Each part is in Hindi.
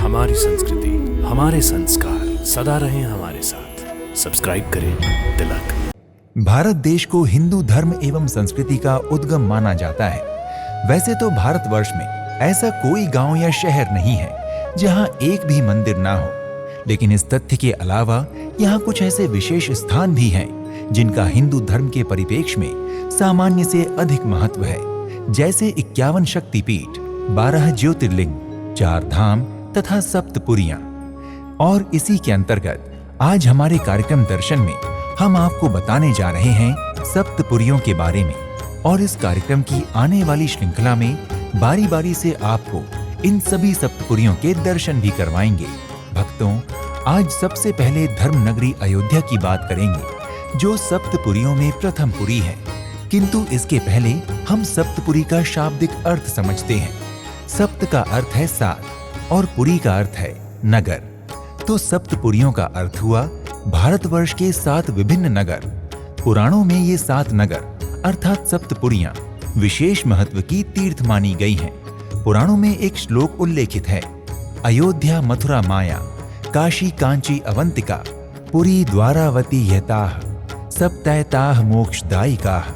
हमारी संस्कृति, हमारे संस्कार सदा रहें हमारे साथ। सब्सक्राइब करें तिलक। भारत देश को हिंदू धर्म एवं संस्कृति का उद्गम माना जाता है। वैसे तो भारतवर्ष में ऐसा कोई गांव या शहर नहीं है जहां एक भी मंदिर ना हो, लेकिन इस तथ्य के अलावा यहाँ कुछ ऐसे विशेष स्थान भी हैं जिनका हिंदू धर्म के परिप्रेक्ष्य में सामान्य से अधिक महत्व है, जैसे 51 शक्तिपीठ, 12 ज्योतिर्लिंग, 4 धाम तथा सप्तपुरियां। और इसी के अंतर्गत आज हमारे कार्यक्रम दर्शन में हम आपको बताने जा रहे हैं सप्तपुरियों के बारे में, और इस कार्यक्रम की आने वाली श्रृंखला में बारी बारी से आपको इन सभी सप्तपुरियों के दर्शन भी करवाएंगे। भक्तों, आज सबसे पहले धर्म नगरी अयोध्या की बात करेंगे, जो सप्तपुरियों में प्रथम पुरी है। किंतु इसके पहले हम सप्तपुरी का शाब्दिक अर्थ समझते हैं। सप्त का अर्थ है 7 और पुरी का अर्थ है नगर। तो सप्तपुरियों का अर्थ हुआ भारतवर्ष के 7 विभिन्न नगर। पुराणों में ये 7 नगर अर्थात सप्तपुरियां विशेष महत्व की तीर्थ मानी गई हैं। पुराणों में एक श्लोक उल्लेखित है, अयोध्या मथुरा माया, काशी कांची अवंतिका, पुरी द्वारावती यताः, सप्तैताः मोक्षदायिकाः।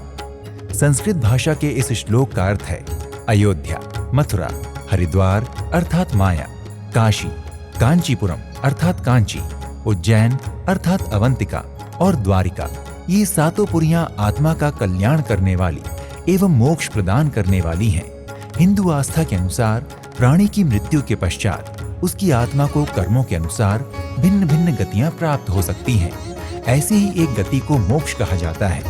संस्कृत भाषा के इस श्लोक का अर्थ है अयोध्या, मथुरा, हरिद्वार अर्थात माया, काशी, कांचीपुरम अर्थात कांची, उज्जैन अर्थात अवंतिका और द्वारिका। ये 7 पुरियां आत्मा का कल्याण करने वाली एवं मोक्ष प्रदान करने वाली हैं। हिंदू आस्था के अनुसार प्राणी की मृत्यु के पश्चात उसकी आत्मा को कर्मों के अनुसार भिन्न भिन्न गतियां प्राप्त हो सकती हैं। ऐसी ही एक गति को मोक्ष कहा जाता है।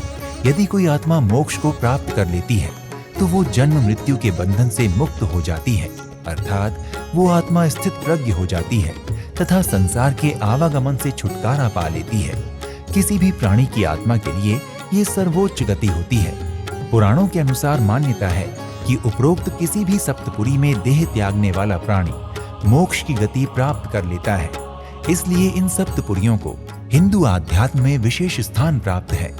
यदि कोई आत्मा मोक्ष को प्राप्त कर लेती है तो वो जन्म मृत्यु के बंधन से मुक्त हो जाती है, अर्थात वो आत्मा स्थित प्रज्ञ हो जाती है तथा संसार के आवागमन से छुटकारा पा लेती है। किसी भी प्राणी की आत्मा के लिए ये सर्वोच्च गति होती है। पुराणों के अनुसार मान्यता है कि उपरोक्त किसी भी सप्तपुरी में देह त्यागने वाला प्राणी मोक्ष की गति प्राप्त कर लेता है। इसलिए इन सप्तपुरियों को हिंदू आध्यात्म में विशेष स्थान प्राप्त है।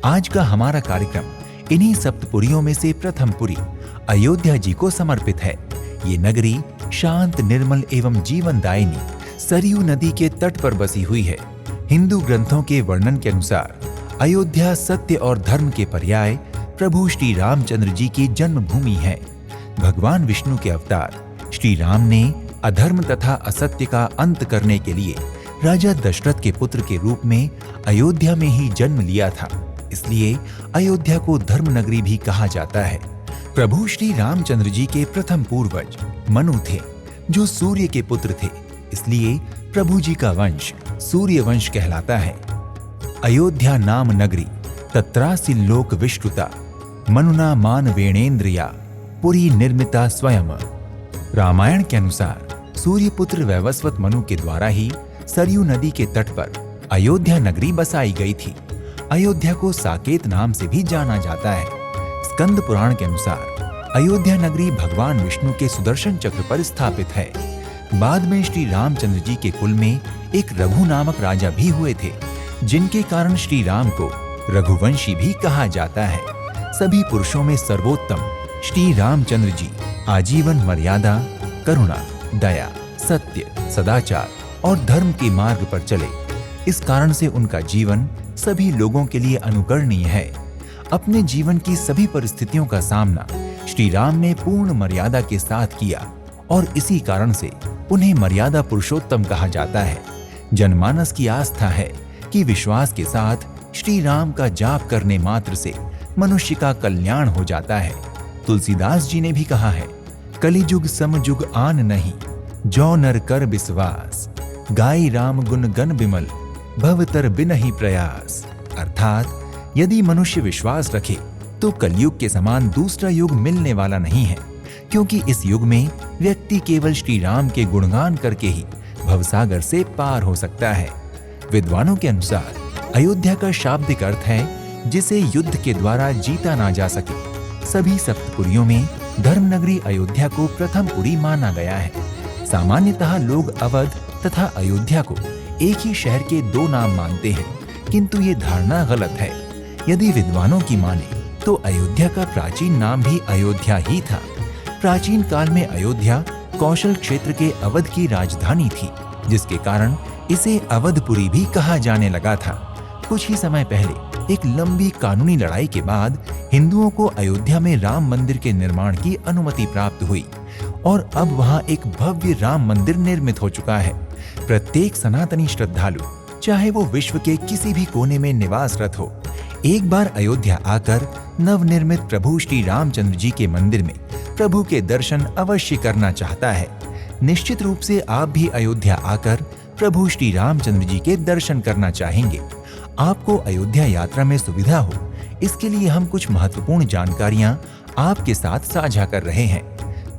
आज का हमारा कार्यक्रम इन्हीं सप्तपुरियों में से प्रथम पुरी अयोध्या जी को समर्पित है। ये नगरी शांत, निर्मल एवं जीवनदायिनी सरयू नदी के तट पर बसी हुई है। हिंदू ग्रंथों के वर्णन के अनुसार अयोध्या सत्य और धर्म के पर्याय प्रभु श्री रामचंद्र जी की जन्मभूमि है। भगवान विष्णु के अवतार श्री राम ने अधर्म तथा असत्य का अंत करने के लिए राजा दशरथ के पुत्र के रूप में अयोध्या में ही जन्म लिया था। इसलिए अयोध्या को धर्म नगरी भी कहा जाता है। प्रभु श्री रामचंद्र जी के प्रथम पूर्वज मनु थे, जो सूर्य के पुत्र थे। इसलिए प्रभु जी का वंश सूर्य वंश कहलाता है। अयोध्या नाम नगरी तत्रासि लोक विश्रुता, मनुना मान वेणेन्द्रिया, पुरी निर्मिता स्वयं। रामायण के अनुसार सूर्यपुत्र वैवस्वत मनु के द्वारा ही सरयू नदी के तट पर अयोध्या नगरी बसाई गई थी। अयोध्या को साकेत नाम से भी जाना जाता है। स्कंद पुराण के अनुसार अयोध्या नगरी भगवान विष्णु के सुदर्शन चक्र पर स्थापित है। बाद में श्री रामचंद्र जी के कुल में एक रघु नामक राजा भी हुए थे, जिनके कारण श्री राम को रघुवंशी भी कहा जाता है। सभी पुरुषों में सर्वोत्तम श्री रामचंद्र जी आजीवन मर्यादा, करुणा, दया, सत्य, सदाचार और धर्म के मार्ग पर चले। इस कारण से उनका जीवन सभी लोगों के लिए अनुकरणीय है। अपने जीवन की सभी परिस्थितियों का सामना श्री राम ने पूर्ण मर्यादा के साथ किया और इसी कारण से उन्हें मर्यादा पुरुषोत्तम कहा जाता है। जनमानस की आस्था है कि विश्वास के साथ श्री राम का जाप करने मात्र से मनुष्य का कल्याण हो जाता है। तुलसीदास जी ने भी कहा है, कलिजुग समजुग आन नहीं, जो नर कर विश्वास, गाई राम गुण गण बिमल, भवतर बिनहि प्रयास। अर्थात यदि मनुष्य विश्वास रखे तो कलयुग के समान दूसरा युग मिलने वाला नहीं है, क्योंकि इस युग में व्यक्ति केवल श्री राम के गुणगान करके ही भवसागर से पार हो सकता है। विद्वानों के अनुसार अयोध्या का शाब्दिक अर्थ है जिसे युद्ध के द्वारा जीता ना जा सके। सभी सप्तपुरियों में धर्म नगरी अयोध्या को प्रथम पुरी माना गया है। सामान्यतः लोग अवध तथा अयोध्या को एक ही शहर के 2 नाम मानते हैं, किंतु ये धारणा गलत है। यदि विद्वानों की माने तो अयोध्या का प्राचीन नाम भी अयोध्या ही था। प्राचीन काल में अयोध्या कौशल क्षेत्र के अवध की राजधानी थी, जिसके कारण इसे अवधपुरी भी कहा जाने लगा था। कुछ ही समय पहले एक लंबी कानूनी लड़ाई के बाद हिंदुओं को अयोध्या में राम मंदिर के निर्माण की अनुमति प्राप्त हुई और अब वहां एक भव्य राम मंदिर निर्मित हो चुका है। प्रत्येक सनातनी श्रद्धालु, चाहे वो विश्व के किसी भी कोने में निवासरत हो, एक बार अयोध्या आकर नवनिर्मित प्रभु श्री रामचंद्र जी के मंदिर में प्रभु के दर्शन अवश्य करना चाहता है। निश्चित रूप से आप भी अयोध्या आकर प्रभु श्री रामचंद्र जी के दर्शन करना चाहेंगे। आपको अयोध्या यात्रा में सुविधा हो, इसके लिए हम कुछ महत्वपूर्ण जानकारियां आपके साथ साझा कर रहे हैं।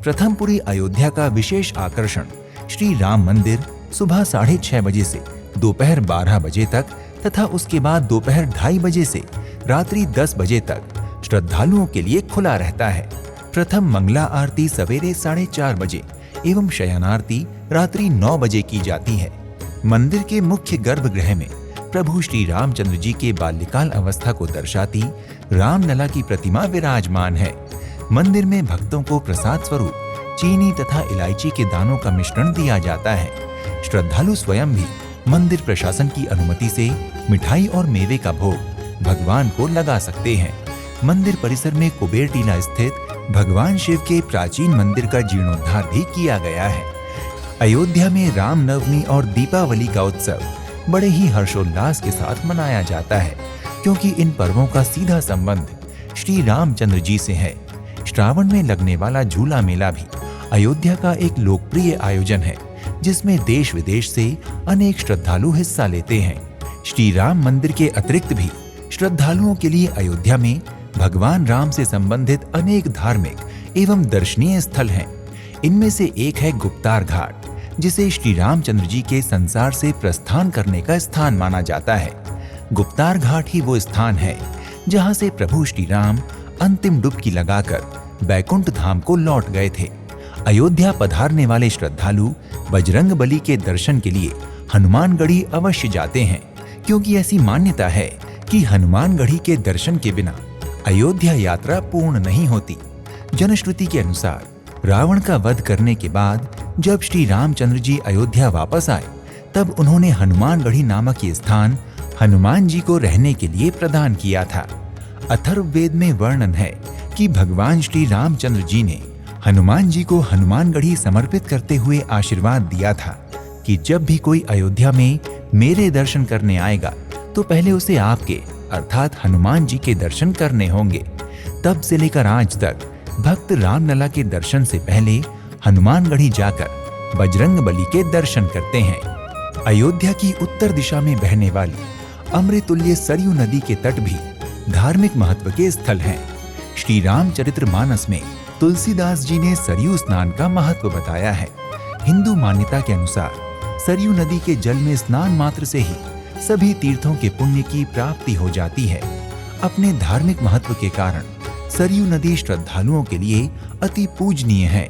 प्रथमपुरी अयोध्या का विशेष आकर्षण श्री राम मंदिर सुबह 6:30 बजे से दोपहर 12 बजे तक तथा उसके बाद दोपहर 2:30 बजे से रात्रि 10 बजे तक श्रद्धालुओं के लिए खुला रहता है। प्रथम मंगला आरती सवेरे 4:30 बजे एवं शयनारती रात्रि 9 बजे की जाती है। मंदिर के मुख्य गर्भगृह में प्रभु श्री रामचंद्र जी के बाल्यकाल अवस्था को दर्शाती रामलला की प्रतिमा विराजमान है। मंदिर में भक्तों को प्रसाद स्वरूप चीनी तथा इलायची के दानों का मिश्रण दिया जाता है। श्रद्धालु स्वयं भी मंदिर प्रशासन की अनुमति से मिठाई और मेवे का भोग भगवान को लगा सकते हैं। मंदिर परिसर में कुबेर टीला स्थित भगवान शिव के प्राचीन मंदिर का जीर्णोद्धार भी किया गया है। अयोध्या में रामनवमी और दीपावली का उत्सव बड़े ही हर्षोल्लास के साथ मनाया जाता है, क्योंकि इन पर्वों का सीधा संबंध श्री रामचंद्र जी से है। श्रावण में लगने वाला झूला मेला भी अयोध्या का एक लोकप्रिय आयोजन है, जिसमें देश विदेश से अनेक श्रद्धालु हिस्सा लेते हैं। श्री राम मंदिर के अतिरिक्त भी श्रद्धालुओं के लिए अयोध्या में भगवान राम से संबंधित अनेक धार्मिक एवं दर्शनीय स्थल हैं। इनमें से एक है गुप्तार घाट, जिसे श्री रामचंद्र जी के संसार से प्रस्थान करने का स्थान माना जाता है। गुप्तार घाट ही वो स्थान है जहां से प्रभु श्री राम अंतिम डुबकी लगाकर बैकुंठ धाम को लौट गए थे। अयोध्या पधारने वाले श्रद्धालु बजरंगबली के दर्शन के लिए हनुमानगढ़ी अवश्य जाते हैं, क्योंकि ऐसी मान्यता है कि हनुमानगढ़ी के दर्शन के बिना अयोध्या यात्रा पूर्ण नहीं होती। जनश्रुति के अनुसार रावण का वध करने के बाद जब श्री रामचंद्र जी अयोध्या वापस आए, तब उन्होंने हनुमानगढ़ी नामक ये स्थान हनुमान जी को रहने के लिए प्रदान किया था। अथर्ववेद में वर्णन है कि भगवान श्री रामचंद्र जी ने हनुमान जी को हनुमानगढ़ी समर्पित करते हुए आशीर्वाद दिया था कि जब भी कोई अयोध्या में मेरे दर्शन करने आएगा तो पहले उसे आपके अर्थात हनुमान जी के दर्शन करने होंगे। तब से लेकर आज तक भक्त रामलला के दर्शन से पहले हनुमानगढ़ी जाकर बजरंगबली के दर्शन करते हैं। अयोध्या की उत्तर दिशा में बहने वाली अमृतुल्य सरयू नदी के तट भी धार्मिक महत्व के स्थल हैं। श्री रामचरितमानस में तुलसीदास जी ने सरयू स्नान का महत्व बताया है। हिंदू मान्यता के अनुसार सरयू नदी के जल में स्नान मात्र से ही सभी तीर्थों के पुण्य की प्राप्ति हो जाती है। अपने धार्मिक महत्व के कारण सरयू नदी श्रद्धालुओं के लिए अति पूजनीय है।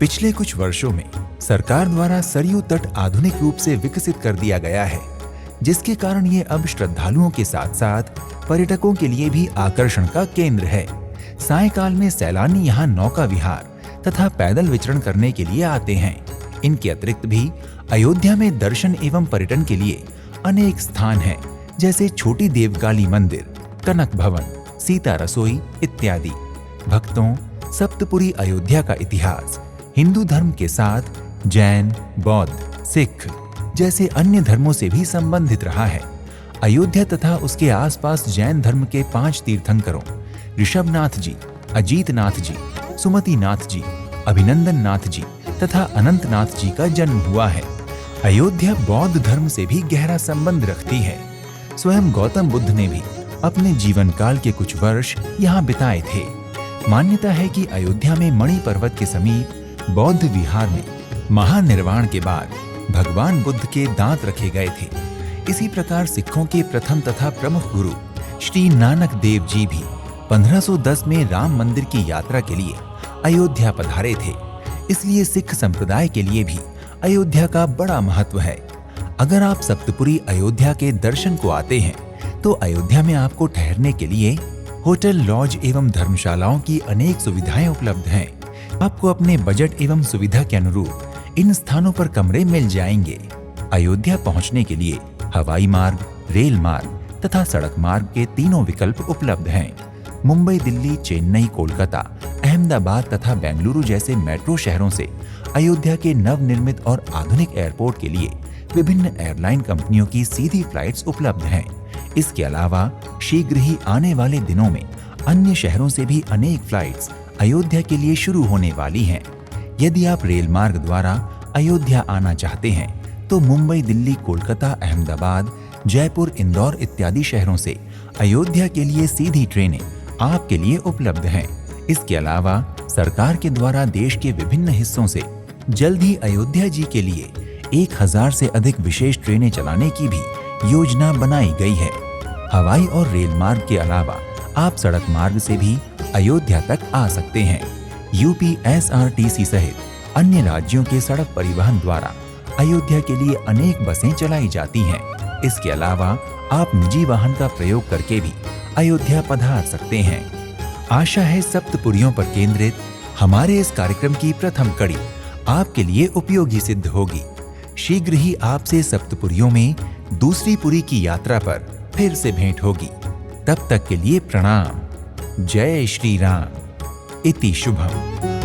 पिछले कुछ वर्षों में सरकार द्वारा सरयू तट आधुनिक रूप से विकसित कर दिया गया है, जिसके कारण ये अब श्रद्धालुओं के साथ साथ पर्यटकों के लिए भी आकर्षण का केंद्र है। सायंकाल में सैलानी यहाँ नौका विहार तथा पैदल विचरण करने के लिए आते हैं। इनके अतिरिक्त भी अयोध्या में दर्शन एवं पर्यटन के लिए अनेक स्थान हैं, जैसे छोटी देवकाली मंदिर, कनक भवन, सीता रसोई इत्यादि। भक्तों, सप्तपुरी अयोध्या का इतिहास हिंदू धर्म के साथ जैन, बौद्ध, सिख जैसे अन्य धर्मों से भी संबंधित रहा है। अयोध्या तथा उसके आसपास जैन धर्म के 5 तीर्थंकरों ऋषभनाथ जी, अजीतनाथ जी, सुमतिनाथ जी, अभिनंदन नाथ जी तथा अनंतनाथ जी का जन्म हुआ है। अयोध्या बौद्ध धर्म से भी गहरा संबंध रखती है। स्वयं गौतम बुद्ध ने भी अपने जीवन काल के कुछ वर्ष यहाँ बिताए थे। मान्यता है कि अयोध्या में मणि पर्वत के समीप बौद्ध विहार में महानिर्वाण के बाद भगवान बुद्ध के दांत रखे गए थे। इसी प्रकार सिखों के प्रथम तथा प्रमुख गुरु श्री नानक देव जी भी 1510 में राम मंदिर की यात्रा के लिए अयोध्या पधारे थे। इसलिए सिख संप्रदाय के लिए भी अयोध्या का बड़ा महत्व है। अगर आप सप्तपुरी अयोध्या के दर्शन को आते हैं तो अयोध्या में आपको ठहरने के लिए होटल, लॉज एवं धर्मशालाओं की अनेक सुविधाएं उपलब्ध हैं। आपको अपने बजट एवं सुविधा के अनुरूप इन स्थानों पर कमरे मिल जाएंगे। अयोध्या पहुंचने के लिए हवाई मार्ग, रेल मार्ग तथा सड़क मार्ग के तीनों विकल्प उपलब्ध हैं। मुंबई, दिल्ली, चेन्नई, कोलकाता, अहमदाबाद तथा बेंगलुरु जैसे मेट्रो शहरों से अयोध्या के नवनिर्मित और आधुनिक एयरपोर्ट के लिए विभिन्न एयरलाइन कंपनियों की सीधी फ्लाइट्स उपलब्ध हैं। इसके अलावा शीघ्र ही आने वाले दिनों में अन्य शहरों से भी अनेक फ्लाइट्स अयोध्या के लिए शुरू होने वाली हैं। यदि आप रेल मार्ग द्वारा अयोध्या आना चाहते हैं तो मुंबई, दिल्ली, कोलकाता, अहमदाबाद, जयपुर, इंदौर इत्यादि शहरों से अयोध्या के लिए सीधी ट्रेनें आपके लिए उपलब्ध हैं। इसके अलावा सरकार के द्वारा देश के विभिन्न हिस्सों से जल्द ही अयोध्या जी के लिए 1000 से अधिक विशेष ट्रेनें चलाने की भी योजना बनाई गई है। हवाई और रेल मार्ग के अलावा आप सड़क मार्ग से भी अयोध्या तक आ सकते हैं। यूपी एसआरटीसी सहित अन्य राज्यों के सड़क परिवहन द्वारा अयोध्या के लिए अनेक बसें चलाई जाती हैं। इसके अलावा आप निजी वाहन का प्रयोग करके भी अयोध्या पधार सकते हैं। आशा है सप्तपुरियों पर केंद्रित हमारे इस कार्यक्रम की प्रथम कड़ी आपके लिए उपयोगी सिद्ध होगी। शीघ्र ही आपसे सप्तपुरियों में दूसरी पुरी की यात्रा पर फिर से भेंट होगी। तब तक के लिए प्रणाम। जय श्री राम। इति शुभम।